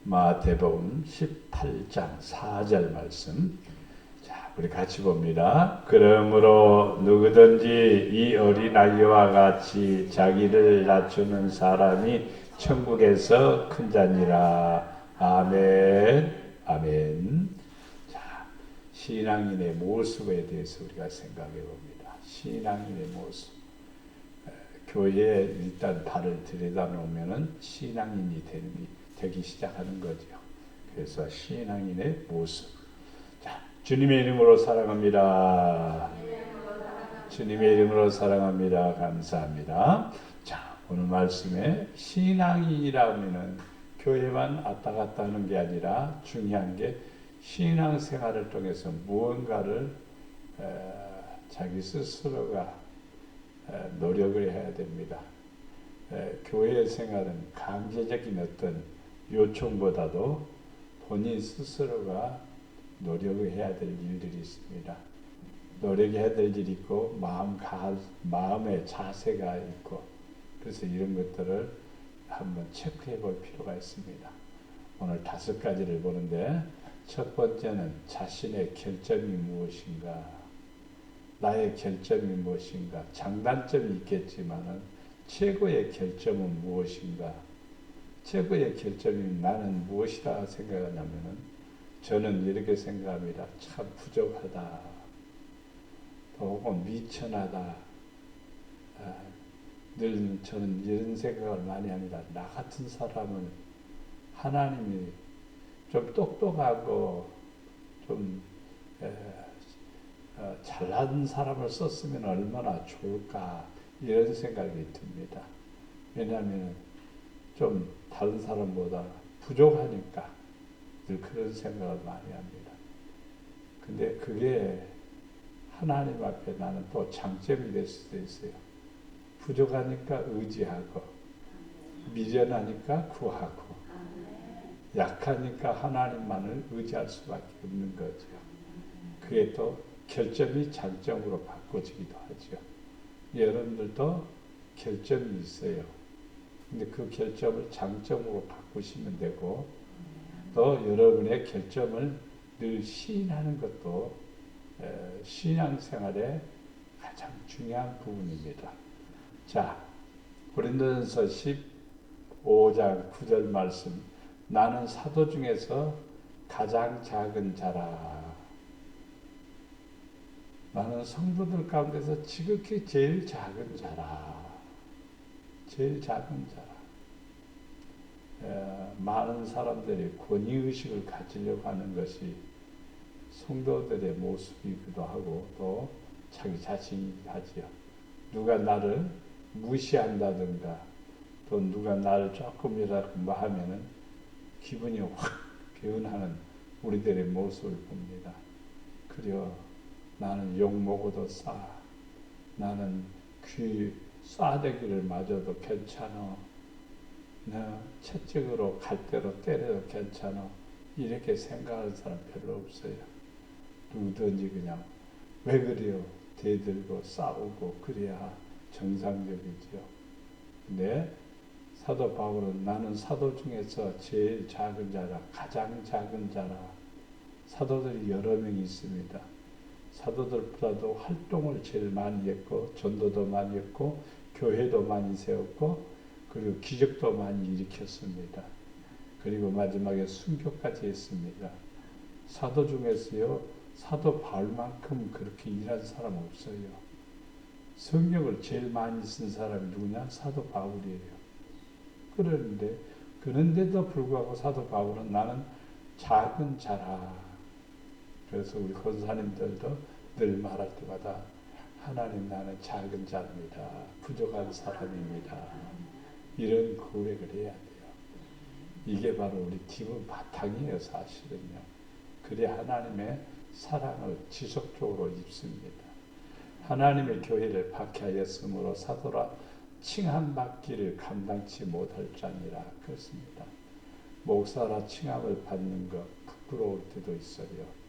마태복음 18장 4절 말씀. 자, 우리 같이 봅니다. 그러므로 누구든지 이 어린아이와 같이 자기를 낮추는 사람이 천국에서 큰 자니라. 아멘. 아멘. 자, 신앙인의 모습에 대해서 우리가 생각해 봅니다. 신앙인의 모습. 교회에 일단 발을 들여다놓으면은 신앙인이 되기 시작하는 거죠. 그래서 신앙인의 모습. 자, 주님의 이름으로 사랑합니다. 주님의 이름으로 사랑합니다. 감사합니다. 자, 오늘 말씀에 신앙인이라 하면은 교회만 왔다 갔다 하는 게 아니라 중요한 게 신앙생활을 통해서 무언가를 자기 스스로가 노력을 해야 됩니다. 교회 생활은 강제적인 어떤 요청보다도 본인 스스로가 노력을 해야 될 일들이 있습니다. 노력해야 될 일이 있고 마음의 자세가 있고, 그래서 이런 것들을 한번 체크해 볼 필요가 있습니다. 오늘 5가지를 보는데, 첫 번째는 자신의 결점이 무엇인가. 나의 결점이 무엇인가. 장단점이 있겠지만은 최고의 결점은 무엇인가. 최고의 결점이 나는 무엇이다 생각하냐면은 저는 이렇게 생각합니다. 참 부족하다. 혹은 미천하다. 늘 저는 이런 생각을 많이 합니다. 나 같은 사람을 하나님이 좀 똑똑하고 좀 잘난 사람을 썼으면 얼마나 좋을까, 이런 생각이 듭니다. 왜냐하면 좀 다른 사람보다 부족하니까 늘 그런 생각을 많이 합니다. 근데 그게 하나님 앞에 나는 또 장점이 될 수도 있어요. 부족하니까 의지하고, 미련하니까 구하고, 약하니까 하나님만을 의지할 수밖에 없는 거죠. 그게 또 결점이 장점으로 바꿔지기도 하죠. 여러분들도 결점이 있어요. 근데 그 결점을 장점으로 바꾸시면 되고, 또 여러분의 결점을 늘 시인하는 것도 신앙생활의 가장 중요한 부분입니다. 자, 고린도전서 15장 9절 말씀. 나는 사도 중에서 가장 작은 자라. 나는 성도들 가운데서 지극히 제일 작은 자라. 제일 작은 자라. 많은 사람들이 권위의식을 가지려고 하는 것이 성도들의 모습이기도 하고 또 자기 자신이기도 하지요. 누가 나를 무시한다든가 또 누가 나를 조금이라도 뭐 하면은 기분이 확 개운하는 우리들의 모습을 봅니다. 그려 나는 욕먹어도 싸. 나는 귀 싸대기를 맞아도 괜찮아. 나 채찍으로 갈대로 때려도 괜찮아. 이렇게 생각하는 사람 별로 없어요. 누구든지 그냥 왜 그래요? 대들고 싸우고 그래야 정상적이죠. 근데 사도 바울은 나는 사도 중에서 제일 작은 자라, 가장 작은 자라. 사도들이 여러 명이 있습니다. 사도들보다도 활동을 제일 많이 했고, 전도도 많이 했고, 교회도 많이 세웠고, 그리고 기적도 많이 일으켰습니다. 그리고 마지막에 순교까지 했습니다. 사도 중에서요, 사도 바울만큼 그렇게 일한 사람 없어요. 성경을 제일 많이 쓴 사람이 누구냐? 사도 바울이에요. 그런데도 불구하고 사도 바울은 나는 작은 자라. 그래서 우리 권사님들도 늘 말할 때마다 하나님, 나는 작은 자입니다. 부족한 사람입니다. 이런 고백을 해야 돼요. 이게 바로 우리 기본 바탕이에요, 사실은요. 그래 하나님의 사랑을 지속적으로 입습니다. 하나님의 교회를 박해하였으므로 사도라 칭함받기를 감당치 못할 자니라. 그렇습니다. 목사라 칭함을 받는 것 부끄러울 때도 있어요.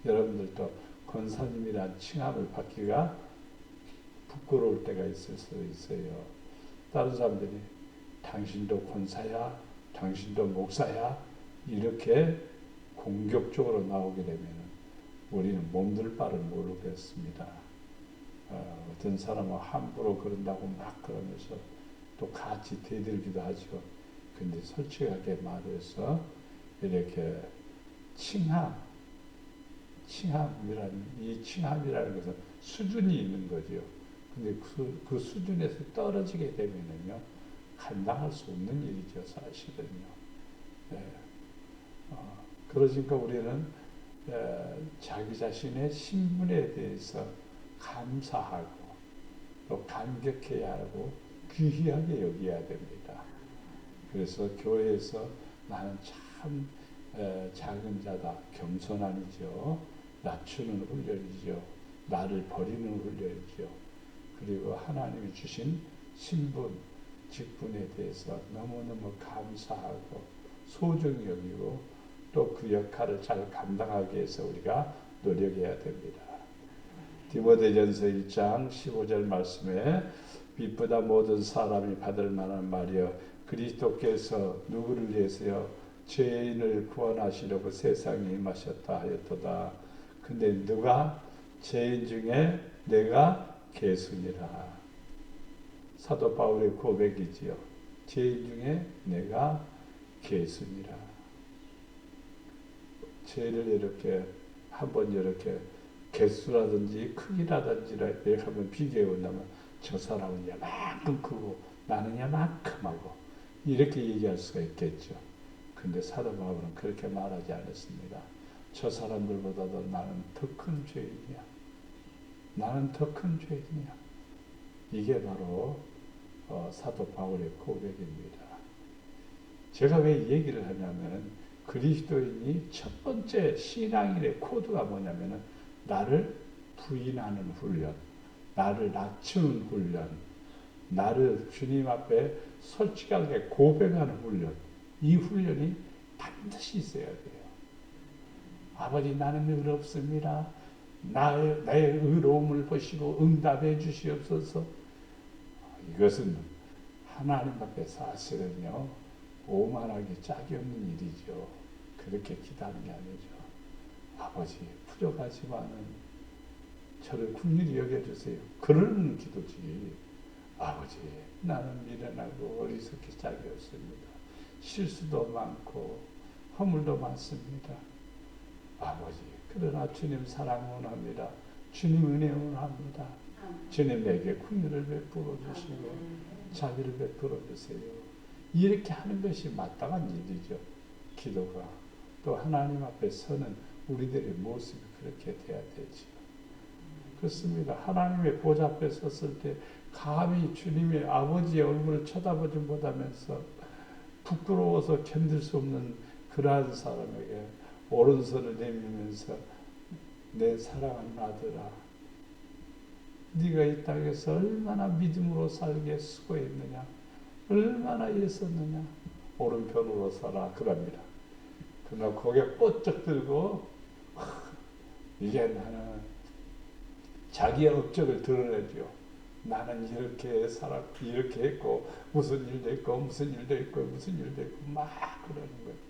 여러분들도 권사님이란 칭함을 받기가 부끄러울 때가 있을 수도 있어요. 다른 사람들이 당신도 권사야? 당신도 목사야? 이렇게 공격적으로 나오게 되면 우리는 몸둘 바를 모르겠습니다. 어떤 사람은 함부로 그런다고 막 그러면서 또 같이 대들기도 하죠. 근데 솔직하게 말해서 이렇게 이 칭함이라는 것은 수준이 있는 거죠. 근데 그 수준에서 떨어지게 되면은요, 감당할 수 없는 일이죠, 사실은요. 네. 그러니까 우리는 자기 자신의 신분에 대해서 감사하고 또 감격해야 하고 귀하게 여겨야 됩니다. 그래서 교회에서 나는 참 작은 자다, 겸손함이죠. 낮추는 훈련이죠. 나를 버리는 훈련이죠. 그리고 하나님이 주신 신분, 직분에 대해서 너무너무 감사하고 소중히 여기고 또 그 역할을 잘 감당하기 위해서 우리가 노력해야 됩니다. 디모데전서 1장 15절 말씀에 빛보다 모든 사람이 받을 만한 말이여 그리스도께서 누구를 위해서요 죄인을 구원하시려고 세상에 임하셨다 하였도다. 근데 누가 죄인 중에 내가 괴순이라. 사도 바울의 고백이지요. 죄인 중에 내가 괴순이라. 죄를 이렇게 한번 이렇게 개수라든지 크기라든지를 한번 비교해 본다면 저 사람은 야만큼 크고 나는 야만큼 하고 이렇게 얘기할 수가 있겠죠. 근데 사도 바울은 그렇게 말하지 않았습니다. 저 사람들보다도 나는 더 큰 죄인이야. 나는 더 큰 죄인이야. 이게 바로 사도 바울의 고백입니다. 제가 왜 이 얘기를 하냐면 그리스도인이 첫 번째 신앙인의 코드가 뭐냐면 나를 부인하는 훈련, 나를 낮추는 훈련, 나를 주님 앞에 솔직하게 고백하는 훈련, 이 훈련이 반드시 있어야 돼요. 아버지 나는 의롭습니다. 나의 의로움을 보시고 응답해 주시옵소서. 이것은 하나님 앞에 사실은요 오만하기 짝이 없는 일이죠. 그렇게 기도하는 게 아니죠. 아버지 부족하지만은 저를 긍휼히 여겨주세요. 그런 기도지. 아버지 나는 미련하고 어리석기 짝이 없습니다. 실수도 많고 허물도 많습니다. 아버지 그러나 주님 사랑 원합니다. 주님 은혜 원합니다. 주님 내게 긍휼을 베풀어 주시고 자비를 베풀어 주세요. 이렇게 하는 것이 마땅한 일이죠. 기도가. 또 하나님 앞에 서는 우리들의 모습이 그렇게 돼야 되죠. 그렇습니다. 하나님의 보좌 앞에 섰을 때 감히 주님의 아버지의 얼굴을 쳐다보지 못하면서 부끄러워서 견딜 수 없는 그러한 사람에게 오른손을 내밀면서 내 사랑하는 아들아 네가 이 땅에서 얼마나 믿음으로 살게 수고했느냐 얼마나 애썼느냐 오른편으로 서라 그럽니다. 그러나 고개 뻗쩍 들고 이게 나는 자기의 업적을 드러내죠. 나는 이렇게 살았고 이렇게 했고 무슨 일도 했고 무슨 일도 했고 무슨 일도 했고 막 그러는 거예요.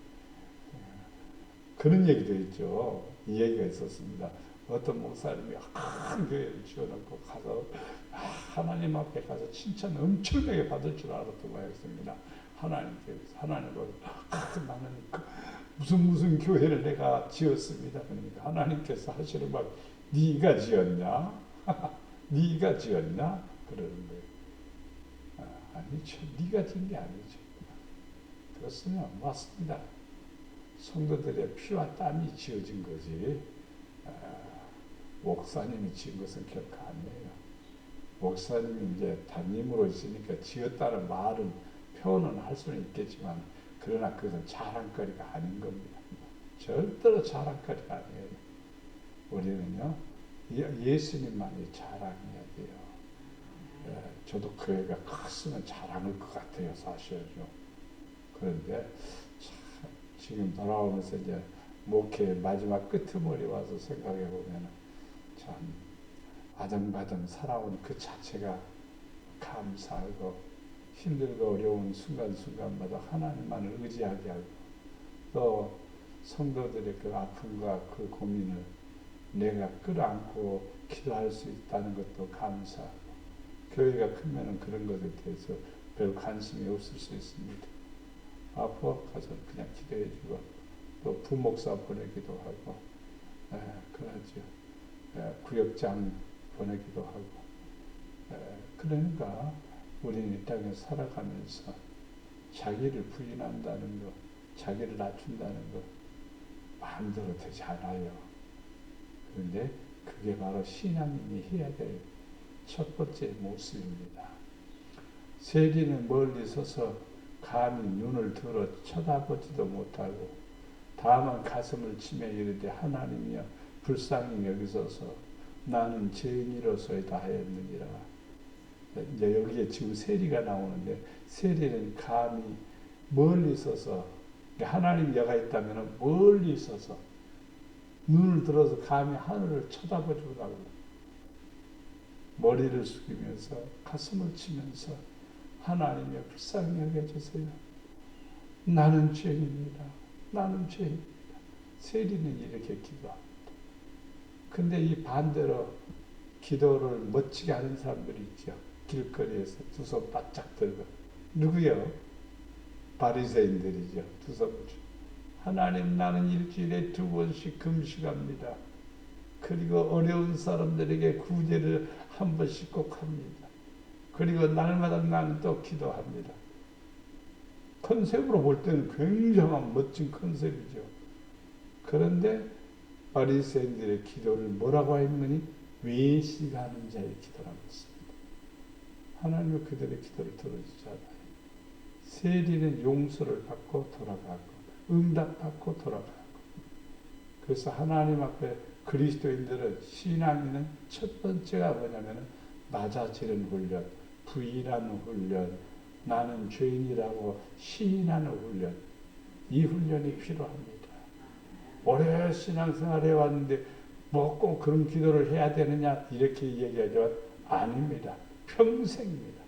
그런 얘기도 있죠. 이 얘기가 있었습니다. 어떤 목사님이 큰 교회를 지어놓고 가서 하나님 앞에 가서 칭찬 엄청나게 받을 줄 알았던 거였습니다. 하나님께서 하나님으로 나는 무슨 교회를 내가 지었습니다. 그러니까 하나님께서 하시는 말 네가 지었냐? 네가 지었냐? 그러는 거예요. 아니죠. 네가 지은 게 아니죠. 그렇으면 맞습니다. 성도들의 피와 땀이 지어진 거지 목사님이 지은 것은 결코 아니에요. 목사님이 이제 담임으로 있으니까 지었다는 말은 표현은 할 수는 있겠지만 그러나 그것은 자랑거리가 아닌 겁니다. 절대로 자랑거리가 아니에요. 우리는요 예수님만이 자랑해야 돼요. 저도 교회가 컸으면 자랑할 것 같아요. 사실은요. 그런데 지금 돌아오면서 이제 목회 마지막 끄트머리 와서 생각해 보면 참 아등바등 살아온 그 자체가 감사하고 힘들고 어려운 순간순간마다 하나님만을 의지하게 하고 또 성도들의 그 아픔과 그 고민을 내가 끌어안고 기도할 수 있다는 것도 감사하고, 교회가 크면은 그런 것에 대해서 별 관심이 없을 수 있습니다. 아파 가서 그냥 기도해주고, 또 부목사 보내기도 하고, 그러죠. 구역장 보내기도 하고. 그러니까 우리는 이 땅에 살아가면서 자기를 부인한다는 것, 자기를 낮춘다는 것 마음대로 되지 않아요. 그런데 그게 바로 신앙인이 해야 될 첫 번째 모습입니다. 세리는 멀리 서서 감히 눈을 들어 쳐다보지도 못하고 다만 가슴을 치며 이르되 하나님이여 불쌍히 여기소서 나는 죄인이로소이다 하였느니라. 이제 여기에 지금 세리가 나오는데, 세리는 감히 멀리 서서, 하나님 여가 있다면 멀리 서서 눈을 들어서 감히 하늘을 쳐다보지 못하고 머리를 숙이면서 가슴을 치면서 하나님이여 불쌍히 여겨주세요. 나는 죄인이다. 나는 죄인이다. 세리는 이렇게 기도합니다. 근데 이 반대로 기도를 멋지게 하는 사람들이 있죠. 길거리에서 두 손 바짝 들고. 누구요? 바리새인들이죠. 두 손 들고. 하나님 나는 일주일에 2번씩 금식합니다. 그리고 어려운 사람들에게 구제를 한 번씩 꼭 합니다. 그리고 날마다 나는 또 기도합니다. 컨셉으로 볼 때는 굉장한 멋진 컨셉이죠. 그런데 바리새인들의 기도를 뭐라고 했느니 외식하는 자의 기도라고 했습니다. 하나님은 그들의 기도를 들어주지 않아요. 세리는 용서를 받고 돌아가고 응답받고 돌아가고. 그래서 하나님 앞에 그리스도인들은, 신앙인은 첫 번째가 뭐냐면 낮아지는 훈련, 부인하는 훈련, 나는 죄인이라고 시인하는 훈련, 이 훈련이 필요합니다. 오래 신앙생활 해왔는데 뭐 꼭 그런 기도를 해야 되느냐 이렇게 얘기하지만 아닙니다. 평생입니다.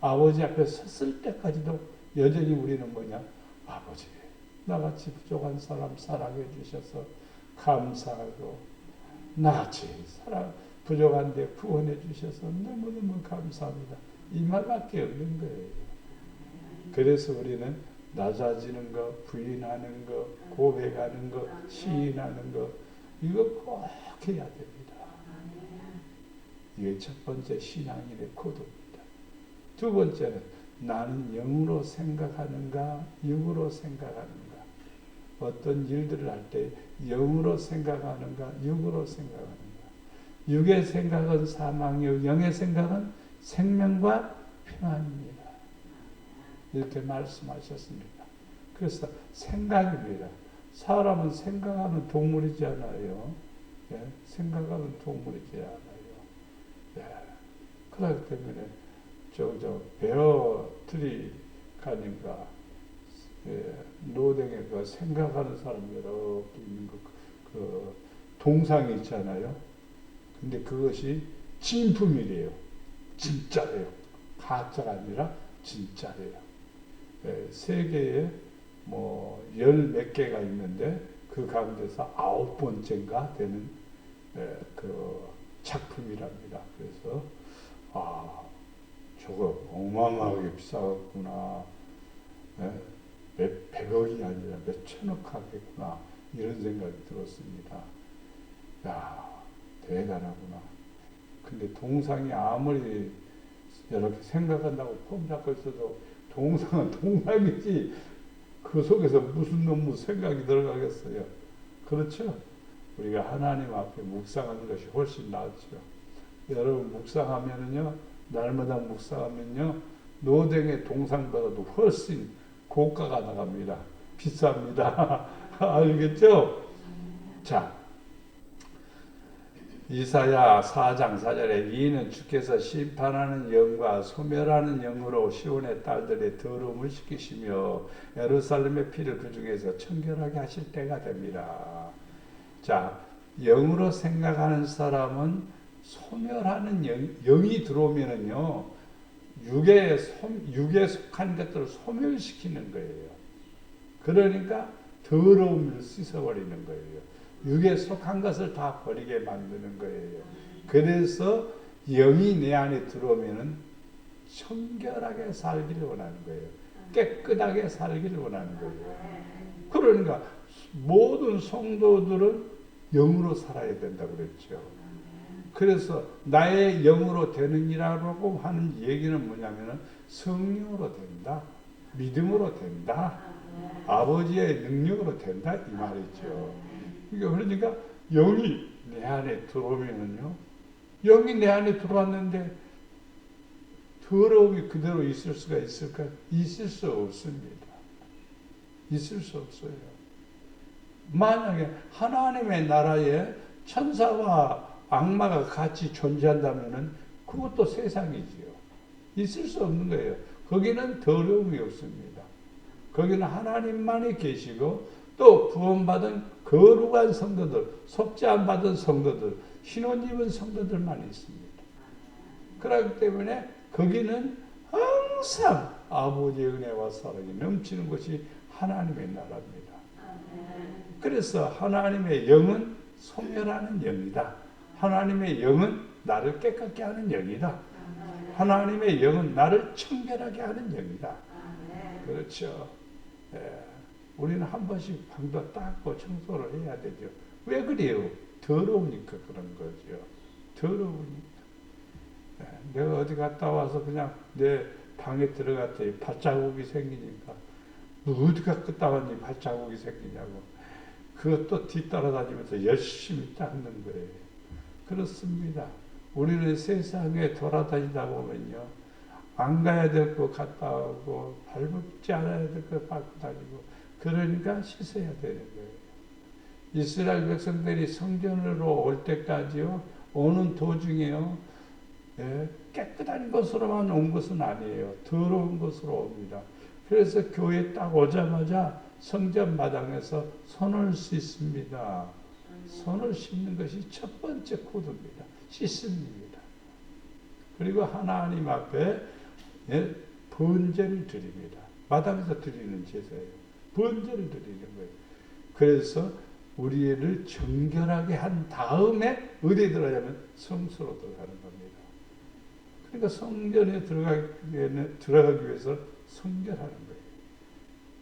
아버지 앞에 섰을 때까지도 여전히 우리는 뭐냐, 아버지 나같이 부족한 사람 사랑해 주셔서 감사하고, 나같이 부족한데 구원해 주셔서 너무너무 감사합니다. 이 말밖에 없는 거예요. 그래서 우리는 낮아지는 거, 부인하는 거, 고백하는 거, 시인하는 거, 이거 꼭 해야 됩니다. 이게 첫 번째 신앙인의 코드입니다. 두 번째는 나는 영으로 생각하는가, 육으로 생각하는가. 어떤 일들을 할 때 영으로 생각하는가, 육으로 생각하는가. 육의 생각은 사망이요, 영의 생각은 생명과 평안입니다. 이렇게 말씀하셨습니다. 그래서 생각입니다. 사람은 생각하는 동물이지 않아요. 예? 생각하는 동물이지 않아요. 예. 그렇기 때문에 베어 트리가니까 노댕에 그 생각하는 사람들 이렇게 있는 그 동상이 있잖아요. 근데 그것이 진품이래요. 진짜래요. 가짜가 아니라 진짜래요. 세계에 뭐 10몇 개가 있는데 그 가운데서 9번째인가 되는 그 작품이랍니다. 그래서 저거 어마어마하게 비싸겠구나. 몇 백억이 아니라 몇 천억 하겠구나. 이런 생각이 들었습니다. 야, 대단하구나. 근데 동상이 아무리 이렇게 생각한다고 폼 잡고 있어도 동상은 동상이지 그 속에서 무슨 생각이 들어가겠어요. 그렇죠? 우리가 하나님 앞에 묵상하는 것이 훨씬 낫죠. 여러분 묵상하면은요, 날마다 묵상하면요, 노댕의 동상보다도 훨씬 고가가 나갑니다. 비쌉니다. 알겠죠? 자, 이사야 4장 4절에 이는 주께서 심판하는 영과 소멸하는 영으로 시온의 딸들의 더러움을 씻기시며 예루살렘의 피를 그 중에서 청결하게 하실 때가 됩니다. 자, 영으로 생각하는 사람은 소멸하는 영이 들어오면은요, 육에 속한 것들을 소멸시키는 거예요. 그러니까 더러움을 씻어버리는 거예요. 육에 속한 것을 다 버리게 만드는 거예요. 그래서 영이 내 안에 들어오면은 청결하게 살기를 원하는 거예요. 깨끗하게 살기를 원하는 거예요. 그러니까 모든 성도들은 영으로 살아야 된다고 그랬죠. 그래서 나의 영으로 되느니라고 하는 얘기는 뭐냐면은 성령으로 된다. 믿음으로 된다. 아버지의 능력으로 된다. 이 말이죠. 그러니까 영이 내 안에 들어오면은요. 영이 내 안에 들어왔는데 더러움이 그대로 있을 수가 있을까? 있을 수 없습니다. 있을 수 없어요. 만약에 하나님의 나라에 천사와 악마가 같이 존재한다면은 그것도 세상이지요. 있을 수 없는 거예요. 거기는 더러움이 없습니다. 거기는 하나님만이 계시고 또 구원받은 거룩한 성도들, 속죄함 받은 성도들, 신혼 입은 성도들만 있습니다. 그렇기 때문에 거기는 항상 아버지의 은혜와 사랑이 넘치는 것이 하나님의 나라입니다. 그래서 하나님의 영은 소멸하는 영이다. 하나님의 영은 나를 깨끗게 하는 영이다. 하나님의 영은 나를 청결하게 하는 영이다. 그렇죠. 우리는 한 번씩 방도 닦고 청소를 해야 되죠. 왜 그래요? 더러우니까 그런 거죠. 더러우니까. 내가 어디 갔다 와서 그냥 내 방에 들어갔더니 발자국이 생기니까 너 어디 갔다 왔니? 발자국이 생기냐고. 그것도 뒤따라다니면서 열심히 닦는 거예요. 그렇습니다. 우리는 세상에 돌아다니다 보면요. 안 가야 될 거 갔다 오고 밟지 않아야 될 거 밟고 다니고 그러니까 씻어야 되는 거예요. 이스라엘 백성들이 성전으로 올 때까지요. 오는 도중에요. 깨끗한 것으로만 온 것은 아니에요. 더러운 것으로 옵니다. 그래서 교회에 딱 오자마자 성전 마당에서 손을 씻습니다. 손을 씻는 것이 첫 번째 코드입니다. 씻습니다. 그리고 하나님 앞에 번제를 드립니다. 마당에서 드리는 제사예요. 번제를 드리는 거예요. 그래서 우리를 정결하게 한 다음에 어디에 들어가냐면 성소로 들어가는 겁니다. 그러니까 성전에 들어가기 위해서 성결하는 거예요.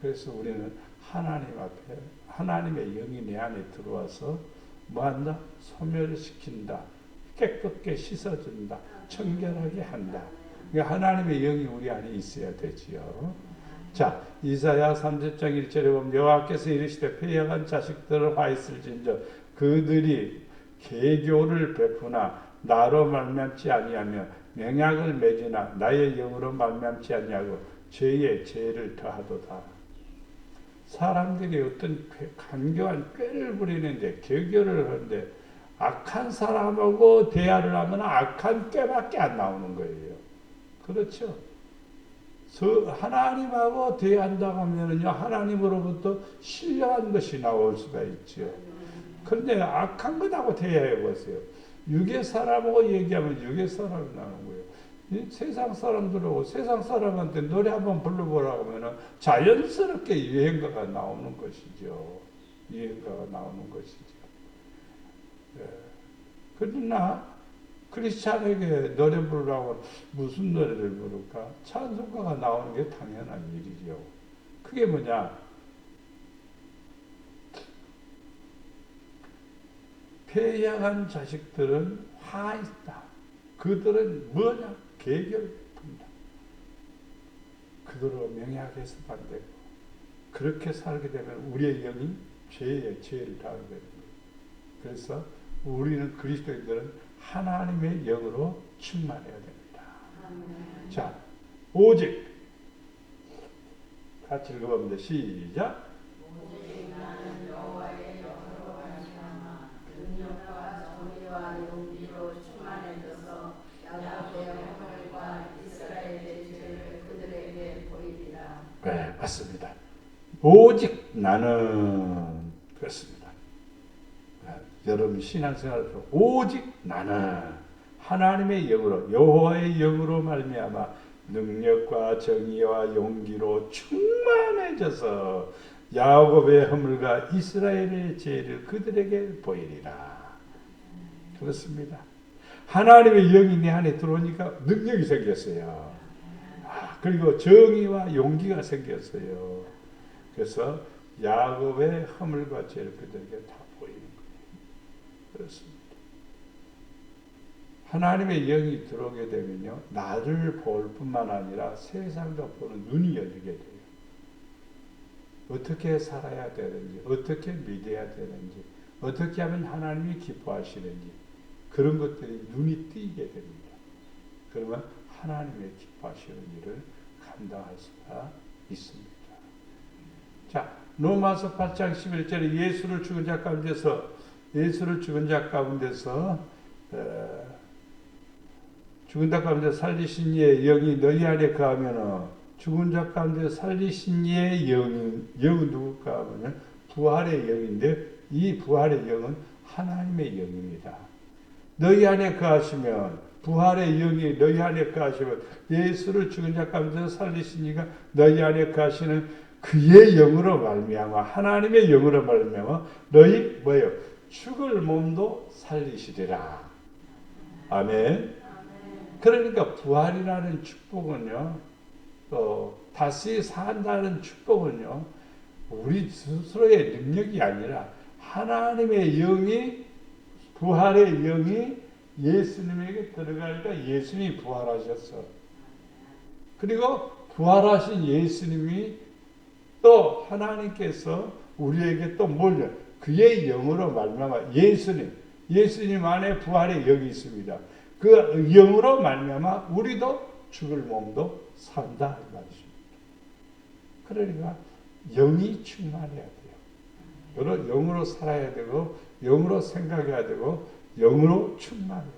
그래서 우리는 하나님 앞에 하나님의 영이 내 안에 들어와서 뭐한다? 소멸시킨다. 깨끗게 씻어준다. 청결하게 한다. 그러니까 하나님의 영이 우리 안에 있어야 되지요. 자, 이사야 30장 1절에 보면 여호와께서 이르시되 패역한 자식들을 화 있을진저 그들이 계교를 베푸나 나로 말미암지 아니하며 맹약을 맺으나 나의 영으로 말미암지 아니하고 죄에 죄를 더하도다. 사람들이 어떤 간교한 꾀를 부리는데 계교를 하는데 악한 사람하고 대화를 하면 악한 꾀밖에 안 나오는 거예요. 그렇죠? 하나님하고 대화한다고 하면요, 하나님으로부터 신령한 것이 나올 수가 있죠. 그런데 악한 것하고 대화해 보세요. 육의 사람하고 얘기하면 육의 사람이 나오는 거예요. 세상 사람들하고 세상 사람한테 노래 한번 불러보라고 하면 자연스럽게 유행가가 나오는 것이죠. 유행가가 나오는 것이죠. 그러나 크리스찬에게 노래 부르라고 무슨 노래를 부를까? 찬송가가 나오는 게 당연한 일이죠. 그게 뭐냐? 패약한 자식들은 화 있다. 그들은 뭐냐? 계결 베푼다. 그대로 명약해서 안 되고 그렇게 살게 되면 우리의 영이 죄에 죄를 당하게 되는 거예요. 그래서 우리는 그리스도인들은 하나님의 영으로 충만해야 됩니다. 자, 오직 같이 읽어봅니다. 시작. 오직 나는 여호와의 영으로 말미암아 능력과 정의와 용기로 충만해져서 야곱의 허물과 이스라엘의 죄를 그들에게 보이리라. 네, 맞습니다. 오직 나는 그렇습니다. 여러분 신앙생활에서 오직 나는 하나님의 영으로 여호와의 영으로 말미암아 능력과 정의와 용기로 충만해져서 야곱의 허물과 이스라엘의 죄를 그들에게 보이리라. 그렇습니다. 하나님의 영이 내 안에 들어오니까 능력이 생겼어요. 그리고 정의와 용기가 생겼어요. 그래서 야곱의 허물과 죄를 그들에게 다 보이는 거예요. 그렇습니다. 하나님의 영이 들어오게 되면요, 나를 볼 뿐만 아니라 세상을 보는 눈이 열리게 돼요. 어떻게 살아야 되는지, 어떻게 믿어야 되는지, 어떻게 하면 하나님이 기뻐하시는지, 그런 것들이 눈이 띄게 됩니다. 그러면 하나님의 기뻐하시는 일을 감당할 수가 있습니다. 자, 로마서 8장 11절에 예수를 죽은 자 가운데 살리신 이의 영이 너희 안에 거하면은, 죽은 자 가운데 살리신 이의 영은 누굴까 하면 부활의 영인데, 이 부활의 영은 하나님의 영입니다. 너희 안에 거하시면, 부활의 영이 너희 안에 거하시면, 예수를 죽은 자 가운데 살리신 이가 너희 안에 거하시는 그의 영으로 말미암아, 하나님의 영으로 말미암아 너희 뭐예요? 죽을 몸도 살리시리라. 아멘. 그러니까 부활이라는 축복은요, 다시 산다는 축복은요, 우리 스스로의 능력이 아니라 하나님의 영이, 부활의 영이 예수님에게 들어가니까 예수님이 부활하셨어. 그리고 부활하신 예수님이 또 하나님께서 우리에게 또 뭘요? 그의 영으로 말미암아 예수님 안에 부활의 영이 있습니다. 그 영으로 말미암아 우리도 죽을 몸도 산다 이 말이십니다. 그러니까 영이 충만해야 돼요. 영으로 살아야 되고, 영으로 생각해야 되고, 영으로 충만해야 돼요.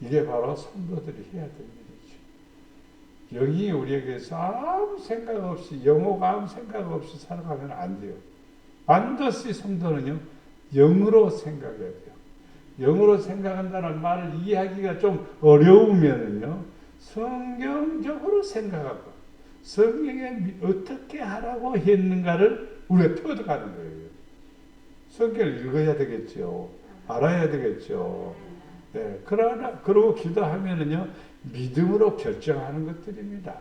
이게 바로 성도들이 해야 될 일이죠. 영이 우리에게서 아무 생각 없이, 영호가 아무 생각 없이 살아가면 안 돼요. 반드시 성도는요, 영으로 생각해야 돼요. 영으로 생각한다는 말을 이해하기가 좀 어려우면요, 성경적으로 생각하고, 성경에 어떻게 하라고 했는가를 우리가 터득하는 거예요. 성경을 읽어야 되겠죠. 알아야 되겠죠. 네, 그러고 기도하면은요, 믿음으로 결정하는 것들입니다.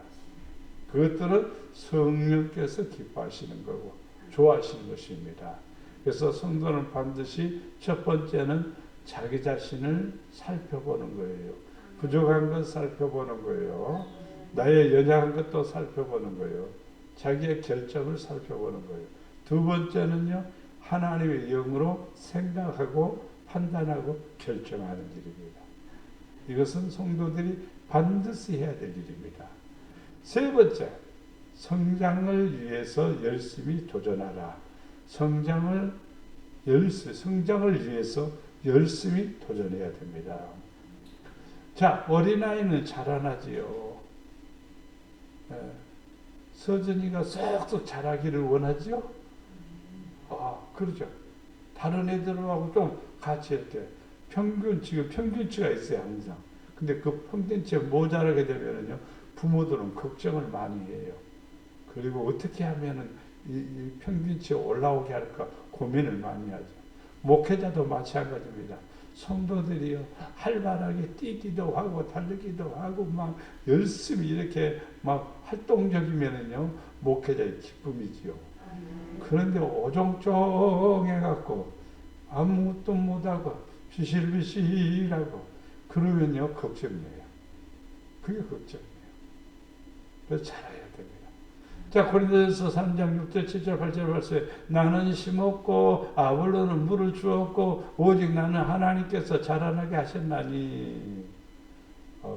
그것들은 성령께서 기뻐하시는 거고, 좋아하시는 것입니다. 그래서 성도는 반드시 첫 번째는 자기 자신을 살펴보는 거예요. 부족한 것 살펴보는 거예요. 나의 연약한 것도 살펴보는 거예요. 자기의 결정을 살펴보는 거예요. 두 번째는요, 하나님의 영으로 생각하고 판단하고 결정하는 일입니다. 이것은 성도들이 반드시 해야 될 일입니다. 세 번째, 성장을 위해서 열심히 도전하라. 성장을 위해서 열심히 도전해야 됩니다. 자, 어린아이는 자라나지요. 서준이가 쏙쏙 자라기를 원하지요? 그러죠. 다른 애들하고 좀 같이 할 때 지금 평균치가 있어요, 항상. 근데 그 평균치에 모자라게 되면은요, 부모들은 걱정을 많이 해요. 그리고 어떻게 하면은 이 평균치에 올라오게 할까 고민을 많이 하죠. 목회자도 마찬가지입니다. 성도들이요, 활발하게 뛰기도 하고 달리기도 하고 막 열심히 이렇게 막 활동적이면은요, 목회자의 기쁨이지요. 그런데 오종종해갖고 아무것도 못하고 비실비실하고 그러면요, 걱정이에요. 그게 걱정이에요. 그래서 잘해야 됩니다. 자, 고린도전서 3장 6절 7절 8절 말씀에 나는 심었고 아볼로는 물을 주었고 오직 나는 하나님께서 자라나게 하셨나니.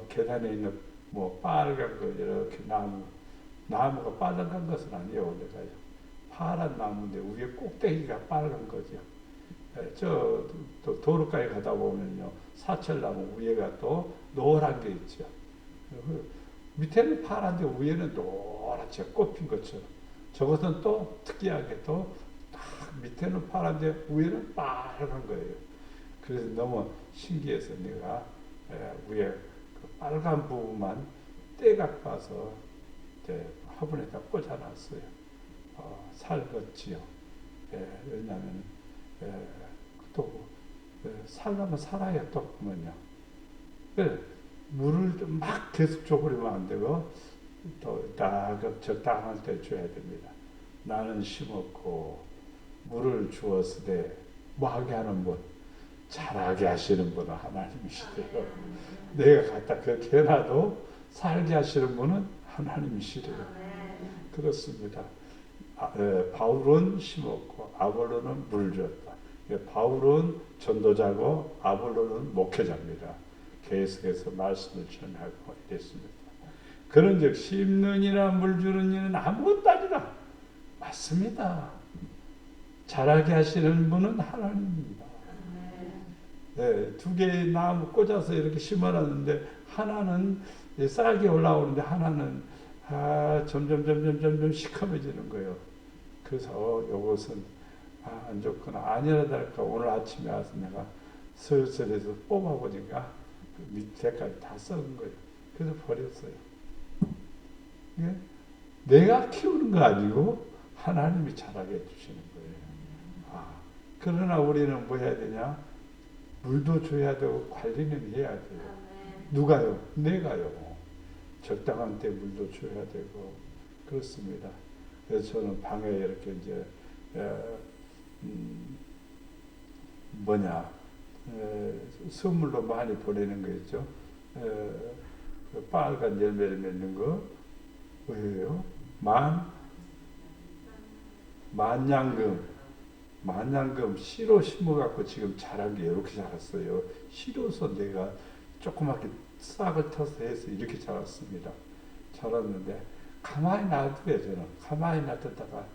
계단에 있는 뭐 빨간 거 이렇게 나무가 빨간 것은 아니에요. 원래가요. 파란 나무인데 위에 꼭대기가 빨간 거죠. 또 도로가에 가다 보면요, 사철나무 위에가 또 노란 게 있죠. 밑에는 파란데 위에는 노랗게 꽃핀 것처럼. 저것은 또 특이하게 또 밑에는 파란데 위에는 빨간 거예요. 그래서 너무 신기해서 내가 위에 그 빨간 부분만 떼갖고 와서 화분에다 꽂아놨어요. 살겠지요. 왜냐하면 또 살려면 살아야 또 보면요. 물을 막 계속 줘버리면 안 되고 또 적당할 때 줘야 됩니다. 나는 심었고 물을 주었으되 뭐하게 하는 분, 자라게 하시는 분은 하나님이시래요. 내가 갖다 그렇게 해놔도 살게 하시는 분은 하나님이시래요. 그렇습니다. 바울은 심었고 아볼로는 물을 줬다. 바울은 전도자고 아볼로는 목회자입니다. 계속해서 말씀을 전하고 이랬습니다. 그런즉 심는이나 물 주는 이는 아무것도 아니라 맞습니다. 자라게 하시는 분은 하나님입니다. 두 개의 나무 꽂아서 이렇게 심어놨는데 하나는 싹이 올라오는데 하나는 점점 시커매지는 거예요. 그래서 이것은 안 좋구나. 아니라 다를까 오늘 아침에 와서 내가 슬슬해서 뽑아보니까 그 밑에까지 다 썩은 거예요. 그래서 버렸어요. 예? 내가 키우는 거 아니고 하나님이 자라게 해주시는 거예요. 그러나 우리는 뭐 해야 되냐? 물도 줘야 되고 관리는 해야 돼요. 누가요? 내가요. 적당한 때 물도 줘야 되고 그렇습니다. 그래서 저는 방에 이렇게 이제 선물로 많이 보내는 거 있죠. 그 빨간 열매를 맺는 거 뭐예요? 만냥금 씨로 심어갖고 지금 자란 게 이렇게 자랐어요. 씨로서 내가 조그맣게 싹을 터서 해서 이렇게 자랐습니다. 자랐는데 가만히 놔두게 저는 가만히 놔뒀다가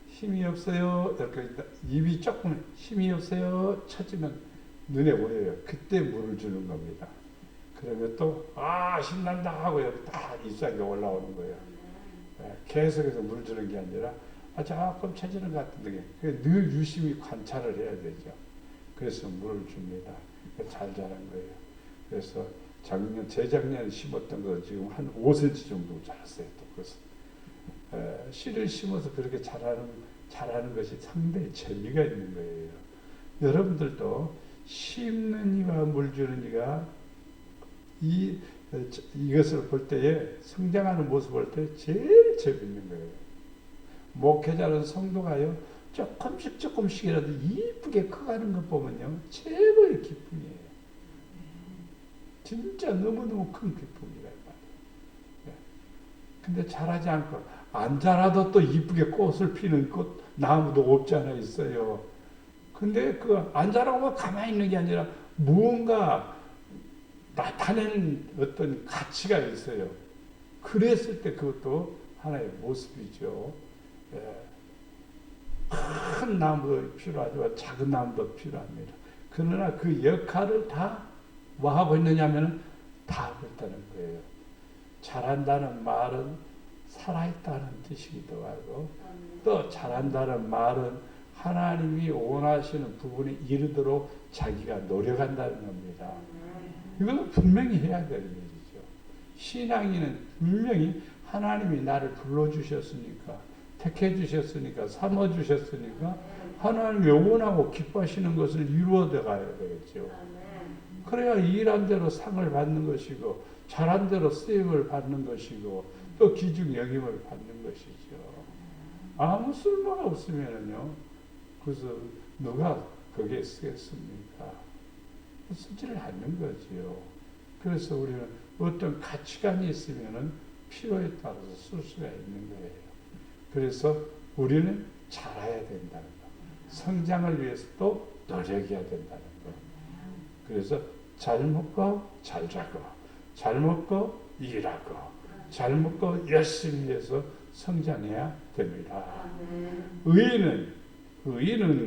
힘이 없어요. 이렇게 입이 조금 힘이 없어요. 쳐지면 눈에 보여요. 그때 물을 주는 겁니다. 그러면 또 신난다 하고 여기 딱 잎사귀 올라오는 거예요. 계속해서 물 주는 게 아니라 조금 쳐지는 것 같은데 늘 유심히 관찰을 해야 되죠. 그래서 물을 줍니다. 잘 자란 거예요. 그래서 재작년 심었던 거 지금 한 5cm 정도 자랐어요. 또 그래서 씨를 심어서 그렇게 자라는 것이 상당히 재미가 있는 거예요. 여러분들도 심는 이와 물 주는 이가 이것을 볼 때에 성장하는 모습을 볼 때 제일 재밌는 거예요. 목회자는 성도가요 조금씩이라도 이쁘게 커가는 것 보면요 최고의 기쁨이에요. 진짜 너무너무 큰 기쁨이라 말이에요. 근데 자라지 않고 안 자라도 또 이쁘게 꽃을 피는 꽃 나무도 없지 않아 있어요. 근데 그 안 자라고 가만히 있는 게 아니라 무언가 나타내는 어떤 가치가 있어요. 그랬을 때 그것도 하나의 모습이죠. 큰 나무도 필요하지만 작은 나무도 필요합니다. 그러나 그 역할을 다 뭐 하고 있느냐면 다 하고 있다는 거예요. 자란다는 말은 살아있다는 뜻이기도 하고 또 자란다는 말은 하나님이 원하시는 부분에 이르도록 자기가 노력한다는 겁니다. 이건 분명히 해야 될 일이죠. 신앙인은 분명히 하나님이 나를 불러주셨으니까 택해 주셨으니까 삼아 주셨으니까 하나님이 원하고 기뻐하시는 것을 이루어 가야 되겠죠. 그래야 일한 대로 상을 받는 것이고 잘한 대로 쓰임을 받는 것이고 또 기중 여김을 받는 것이죠. 아무 쓸모가 없으면요. 그래서 누가 거기에 쓰겠습니까? 쓰지를 않는 거지요. 그래서 우리는 어떤 가치관이 있으면은 필요에 따라서 쓸 수가 있는 거예요. 그래서 우리는 자라야 된다는 거. 성장을 위해서도 노력해야 된다는 거. 그래서 잘 먹고 잘 자고 잘 먹고 일하고 잘 먹고 열심히 해서 성장해야 됩니다. 의인은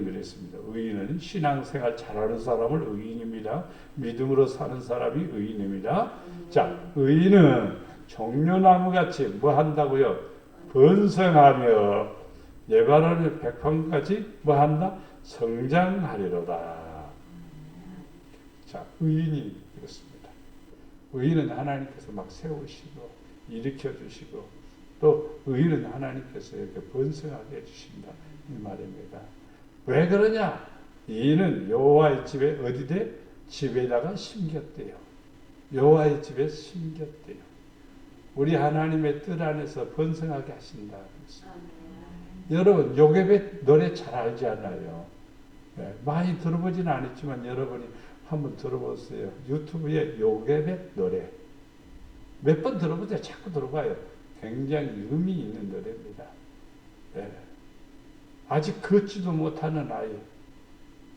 그랬습니다. 의인은 신앙생활 잘하는 사람을 의인입니다. 믿음으로 사는 사람이 의인입니다. 자, 의인은 종려나무같이 뭐 한다고요? 번성하며 예바라는 백황까지 뭐 한다? 성장하리로다. 자, 의인이 이렇습니다. 의인은 하나님께서 막 세우시고 일으켜 주시고 또 의인은 하나님께서 이렇게 번성하게 해주신다 이 말입니다. 왜 그러냐? 이는 여호와의 집에 어디되 집에다가 심겼대요. 여호와의 집에 심겼대요. 우리 하나님의 뜻 안에서 번성하게 하신다. 여러분 요괴벳 노래 잘 알지 않나요? 네, 많이 들어보지는 않았지만 여러분이 한번 들어보세요. 유튜브에 요괴벳 노래 몇 번 들어보세요. 자꾸 들어봐요. 굉장히 의미 있는 노래입니다. 네. 아직 걷지도 못하는 아이,